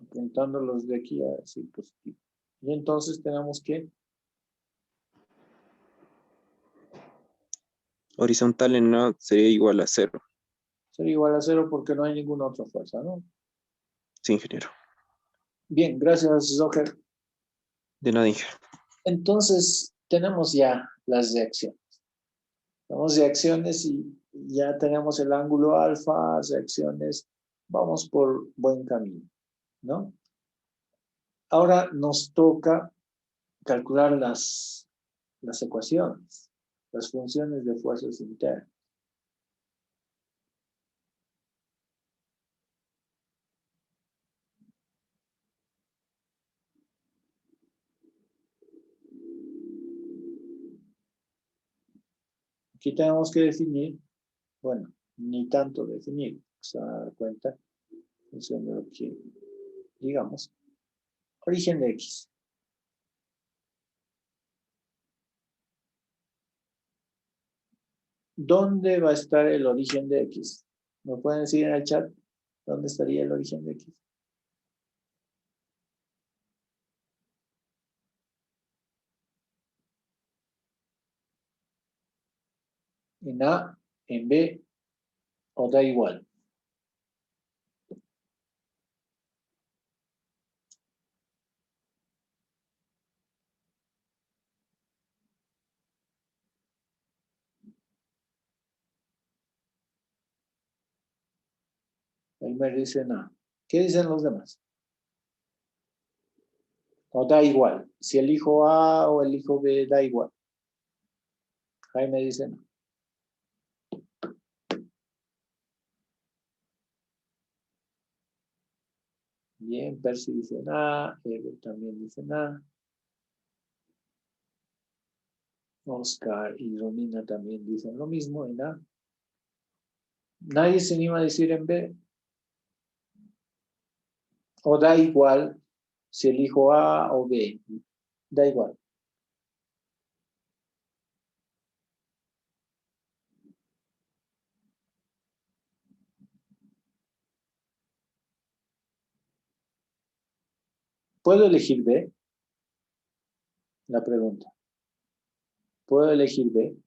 Apuntándolos de aquí a sí, positivo. Y entonces tenemos que Horizontal en A sería igual a 0. ser igual a 0 porque no hay ninguna otra fuerza, ¿no? Sí, ingeniero. Bien, gracias, Zohar. De nada, ingeniero. Entonces, tenemos ya las reacciones. Tenemos reacciones y ya tenemos el ángulo alfa, reacciones. Vamos por buen camino, ¿no? Ahora nos toca calcular las ecuaciones, las funciones de fuerzas internas. Aquí tenemos que definir, bueno, ni tanto definir, se van a dar cuenta, en función de lo que digamos, origen de X. ¿Dónde va a estar el origen de X? ¿Me pueden decir en el chat dónde estaría el origen de X? ¿En A, en B o da igual? Ahí me dicen A. ¿Qué dicen los demás? O da igual. Si elijo A o elijo B, da igual. Jaime dice no. Bien, Percy dice nada, Ever también dice nada. Oscar y Romina también dicen lo mismo en A. Nadie se anima a decir en B. O da igual si elijo A o B. Da igual. ¿Puedo elegir B? La pregunta. ¿Puedo elegir B?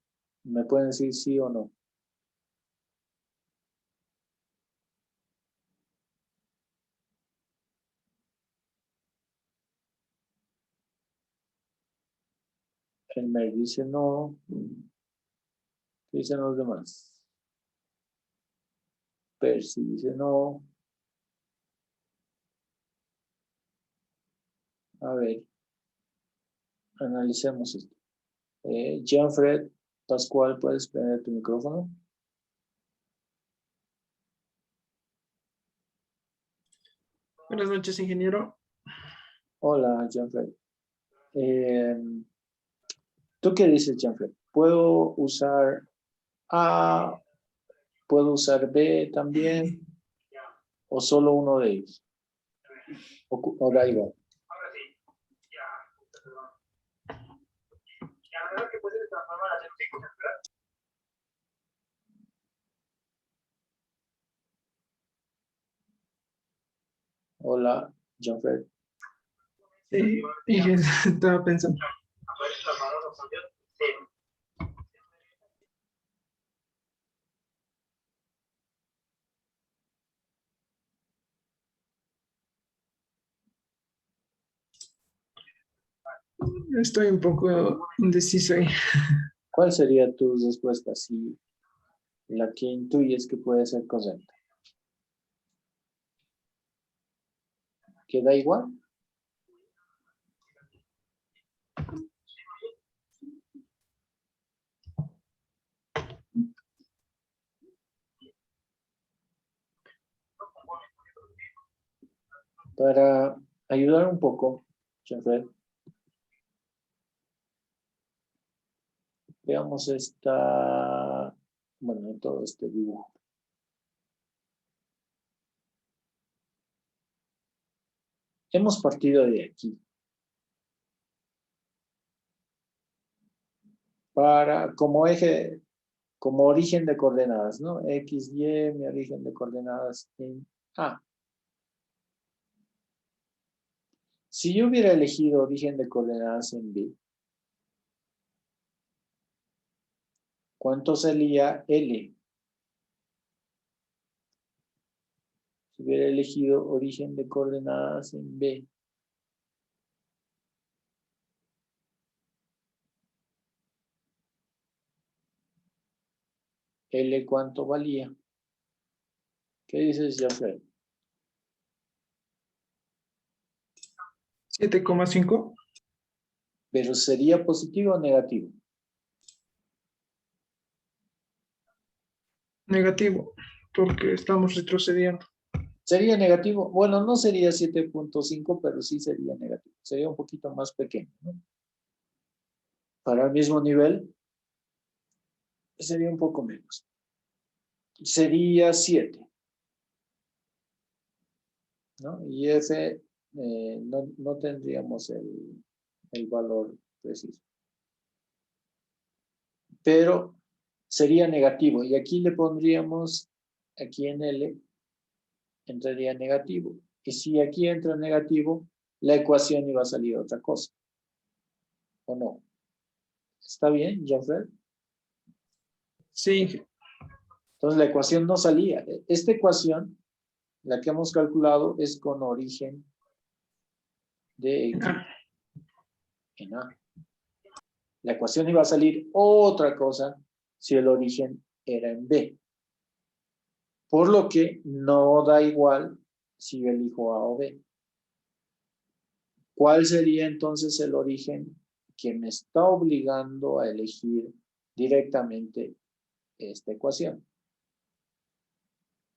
¿Me pueden decir sí o no? Elmer dice no. ¿Qué dicen los demás? Percy dice no. A ver, analicemos esto. Jean-Fred Pascual, ¿puedes prender tu micrófono? Buenas noches, ingeniero. Hola, Jean-Fred. ¿Tú qué dices, Jean-Fred? ¿Puedo usar A? ¿Puedo usar B también? ¿O solo uno de ellos? ¿O da igual? Hola, Jean-Fred. Sí, ingeniero, estaba pensando. Estoy un poco indeciso ahí. ¿Cuál sería tu respuesta si la que intuyes que puede ser correcta? ¿Que da igual? Para ayudar un poco, Jean-Fred, veamos todo este dibujo. Hemos partido de aquí. Como eje como origen de coordenadas, ¿no? X, Y, mi origen de coordenadas en A. Si yo hubiera elegido origen de coordenadas en B, ¿cuánto sería L? Si hubiera elegido origen de coordenadas en B. L, ¿cuánto valía? ¿Qué dices, Jeffrey? 7,5. ¿Pero sería positivo o negativo? Negativo, porque estamos retrocediendo. ¿Sería negativo? Bueno, no sería 7.5, pero sí sería negativo. Sería un poquito más pequeño, ¿no? Para el mismo nivel, sería un poco menos. Sería 7. ¿No? Y F no tendríamos el valor preciso. Pero sería negativo. Y aquí le pondríamos, aquí en L, entraría negativo. Y si aquí entra negativo, la ecuación iba a salir otra cosa. ¿O no? ¿Está bien, Jean-Fred? Sí, Entonces la ecuación no salía. Esta ecuación, la que hemos calculado, es con origen de X en A. La ecuación iba a salir otra cosa si el origen era en B. Por lo que no da igual si yo elijo A o B. ¿Cuál sería entonces el origen que me está obligando a elegir directamente esta ecuación?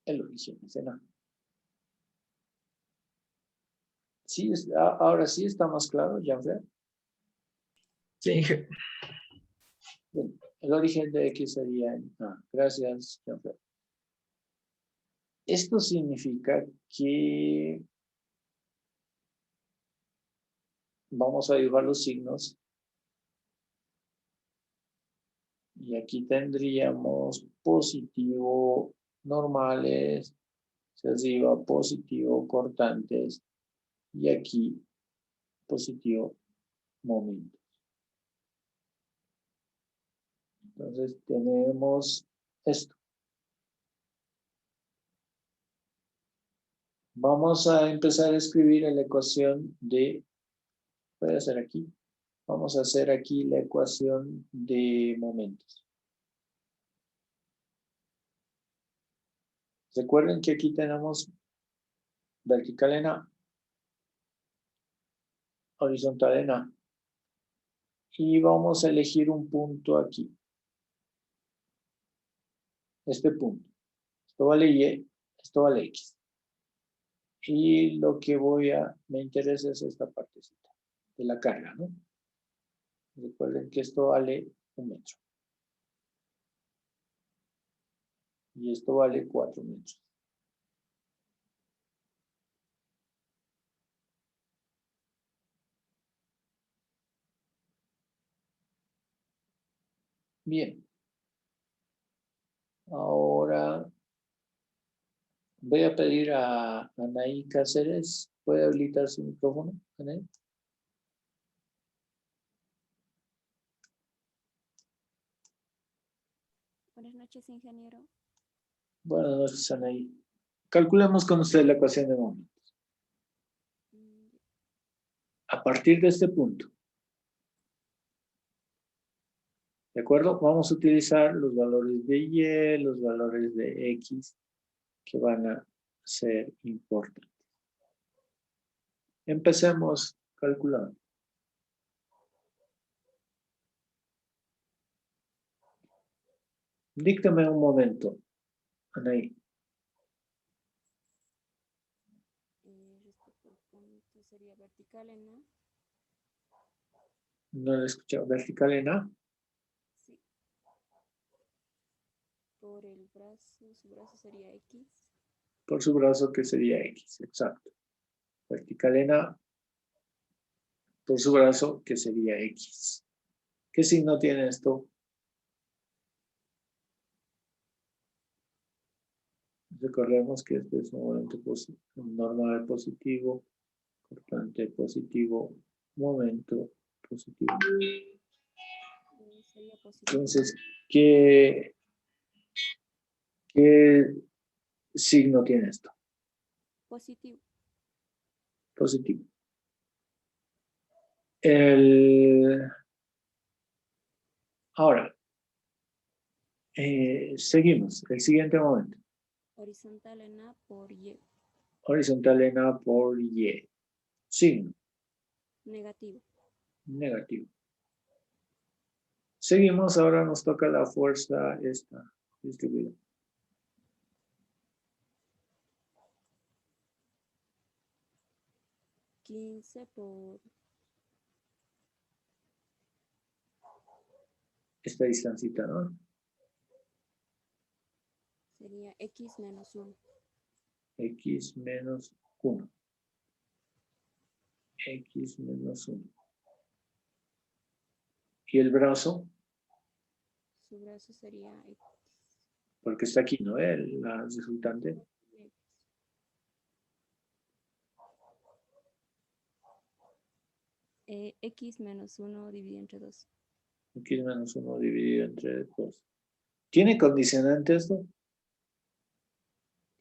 El origen es en A. Sí, ahora sí está más claro, Jean-Fred. sí. Bien, el origen de X sería en A. Gracias, Jean-Fred. Esto significa que vamos a dibujar los signos. Y aquí tendríamos positivo normales, hacia arriba positivo cortantes y aquí positivo momentos. Entonces tenemos esto. Vamos a empezar a escribir la ecuación de, voy a hacer aquí, vamos a hacer aquí la ecuación de momentos. Recuerden que aquí tenemos vertical en A, horizontal en A. Y vamos a elegir un punto aquí. Este punto. Esto vale Y, esto vale X. Y lo que me interesa es esta partecita de la carga, ¿no? Recuerden que esto vale 1 metro. Y esto vale 4 metros. Bien. Ahora voy a pedir a Anaí Cáceres. ¿Puede habilitar su micrófono, Anaí? Buenas noches, ingeniero. Buenas noches, Anaí. Calculemos con usted la ecuación de momentos. A partir de este punto. ¿De acuerdo? Vamos a utilizar los valores de Y, los valores de X, que van a ser importantes. Empecemos calculando. Díctame un momento, Anaí. Respecto al punto sería vertical en A. No lo he escuchado. ¿Vertical en A? Sí. Por el brazo, su brazo sería X. Por su brazo, que sería X, exacto. Vertical en A. Por su brazo, que sería X. ¿Qué signo tiene esto? Recordemos que este es un momento normal positivo, cortante positivo, momento positivo. Sería positivo. Entonces, ¿qué signo tiene esto? Positivo. Positivo. Ahora, seguimos. El siguiente momento. Horizontal en A por Y. Horizontal en A por Y. Signo. Negativo. Negativo. Seguimos, ahora nos toca la fuerza esta distribuida. $15 por Esta distancita, ¿no? sería X menos 1. X menos 1. X menos 1. ¿Y el brazo? Su brazo sería X. Porque está aquí, ¿no? La resultante. X menos 1 dividido entre 2. X menos 1 dividido entre 2. ¿Tiene condicionante esto?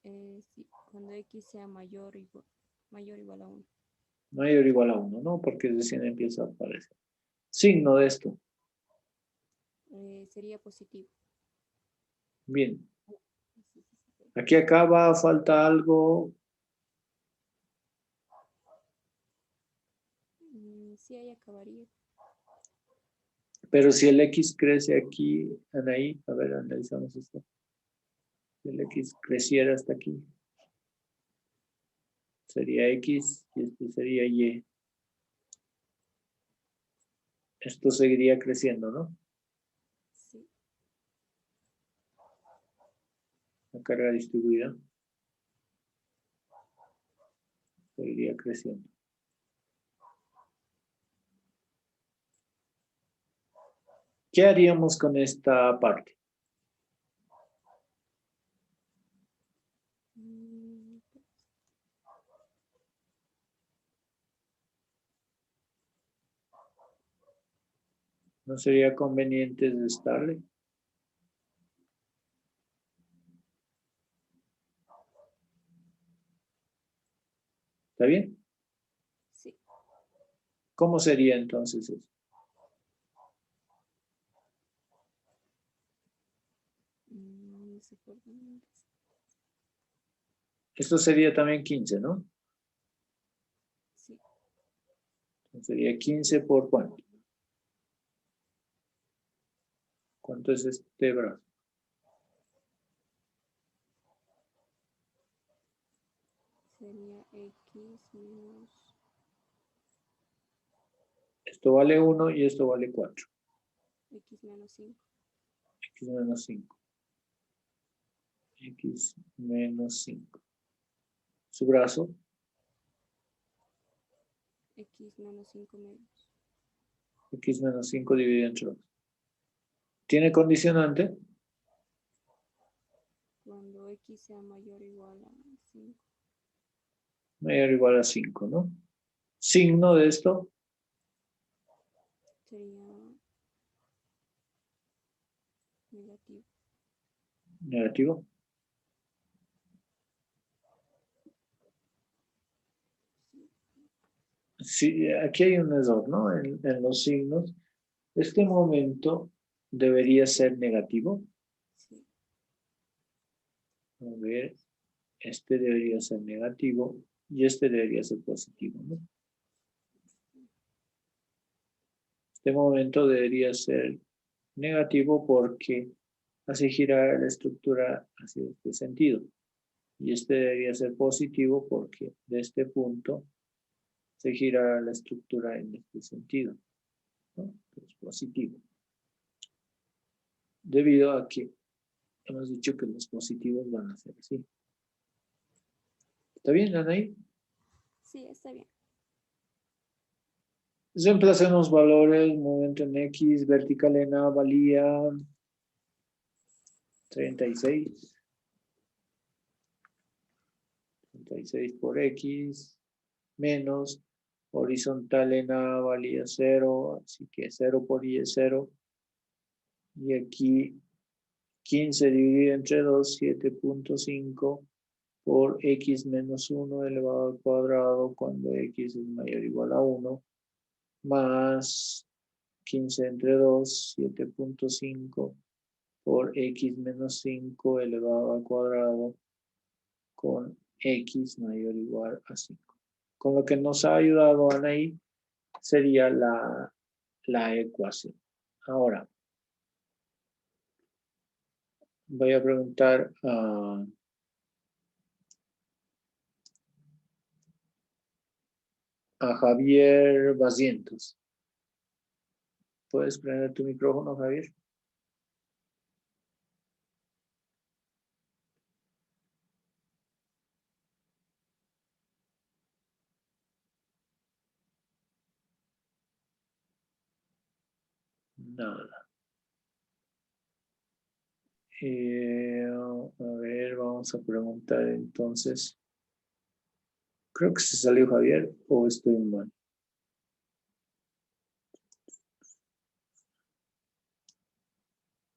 Sí, cuando X sea mayor o igual a 1. Mayor o igual a 1, ¿no? Porque recién empieza a aparecer. Signo de esto. Sería positivo. Bien. Sí. Aquí acaba, falta algo. Sí, ahí acabaría. Pero si el X crece aquí, Anaí, a ver, analizamos esto. Si el X creciera hasta aquí, sería X y este sería Y. Esto seguiría creciendo, ¿no? Sí. La carga distribuida seguiría creciendo. ¿Qué haríamos con esta parte? ¿No sería conveniente restarle? ¿Está bien? Sí. ¿Cómo sería entonces eso? No sé por dónde. Esto sería también 15, ¿no? Sí. Entonces sería 15 por ¿cuánto? ¿Cuánto es este brazo? Sería X menos Esto vale 1 y esto vale 4. X menos 5. X menos 5. X menos 5. Su brazo, X menos 5 menos. X menos 5 dividido entre 2. ¿Tiene condicionante? Cuando X sea mayor o igual a 5. Mayor o igual a 5, ¿no? Signo de esto, Sería negativo. negativo. Sí, aquí hay un error, ¿no? En los signos. Este momento debería ser negativo. Sí. A ver, este debería ser negativo y este debería ser positivo, ¿no? Este momento debería ser negativo porque hace girar la estructura hacia este sentido. Y este debería ser positivo porque de este punto se gira la estructura en este sentido, ¿no? Entonces, positivo. Debido a que hemos dicho que los positivos van a ser así. ¿Está bien, Anaí? Sí, está bien. Reemplacemos valores, momento en X, vertical en A valía 36. 36 por X, menos, horizontal en A valía 0, así que 0 por Y es 0. Y aquí 15 dividido entre 2, 7.5 por X menos 1 elevado al cuadrado cuando X es mayor o igual a 1, más 15 entre 2, 7.5 por X menos 5 elevado al cuadrado con X mayor o igual a 5. Con lo que nos ha ayudado Anaí sería la ecuación. Ahora, voy a preguntar a Javier Basientos. ¿Puedes prender tu micrófono, Javier? Nada. A ver, vamos a preguntar entonces. Creo que se salió Javier o estoy mal.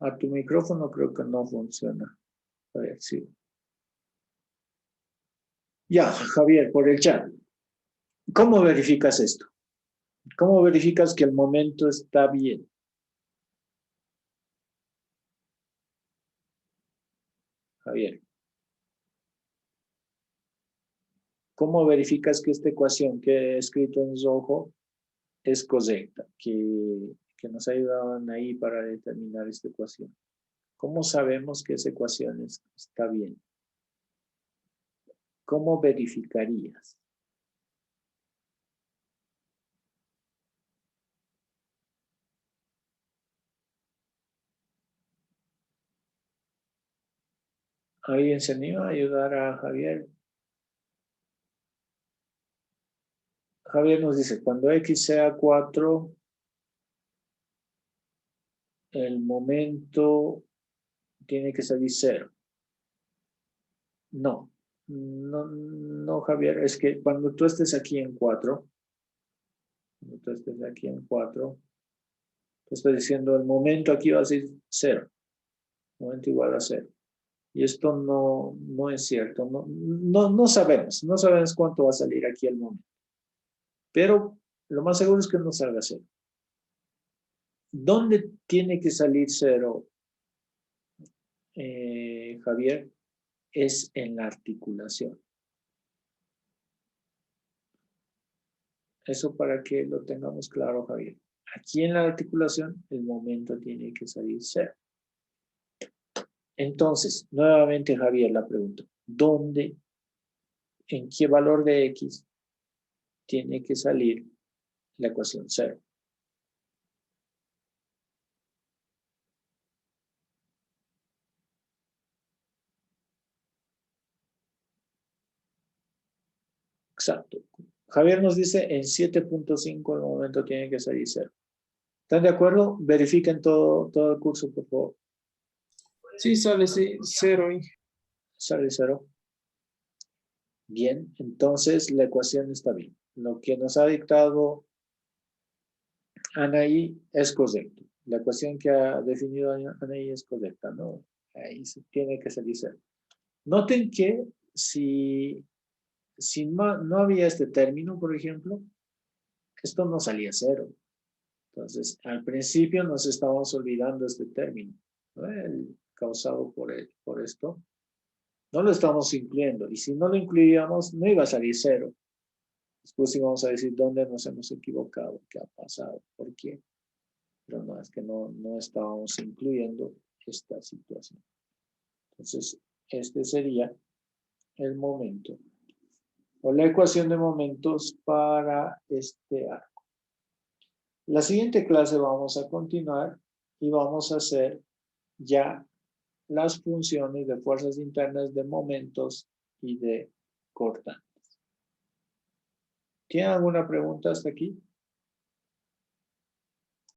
A tu micrófono creo que no funciona. A ver, sí. Ya, Javier, por el chat. ¿Cómo verificas esto? ¿Cómo verificas que el momento está bien? Javier. ¿Cómo verificas que esta ecuación que he escrito en rojo es correcta? Que nos ayudaban ahí para determinar esta ecuación. ¿Cómo sabemos que esa ecuación está bien? ¿Cómo verificarías? ¿Alguien se anima a ayudar a Javier? Javier nos dice, cuando X sea 4, el momento tiene que salir 0. No, Javier, es que cuando tú estés aquí en 4, te estoy diciendo el momento aquí va a ser 0, momento igual a 0. Y esto no es cierto, no sabemos cuánto va a salir aquí el momento. Pero lo más seguro es que no salga 0. ¿Dónde tiene que salir 0, Javier? Es en la articulación. Eso para que lo tengamos claro, Javier. Aquí en la articulación el momento tiene que salir 0. Entonces, nuevamente Javier la pregunta. ¿Dónde, en qué valor de X tiene que salir la ecuación 0? Exacto. Javier nos dice en 7.5 el momento tiene que salir 0. ¿Están de acuerdo? Verifiquen todo el curso, por favor. Sí, sale 0. Sale 0. Bien, entonces la ecuación está bien. Lo que nos ha dictado Anaí es correcto. La ecuación que ha definido Anaí es correcta, ¿no? Ahí tiene que salir 0. Noten que si no había este término, por ejemplo, esto no salía 0. Entonces, al principio nos estábamos olvidando este término, ¿no? El causado por esto. No lo estamos incluyendo. Y si no lo incluíamos, no iba a salir 0. Después íbamos a decir dónde nos hemos equivocado, qué ha pasado, por qué. Pero no, es que no estábamos incluyendo esta situación. Entonces, este sería el momento o la ecuación de momentos para este arco. La siguiente clase vamos a continuar y vamos a hacer ya las funciones de fuerzas internas, de momentos y de cortantes. ¿Tienen alguna pregunta hasta aquí?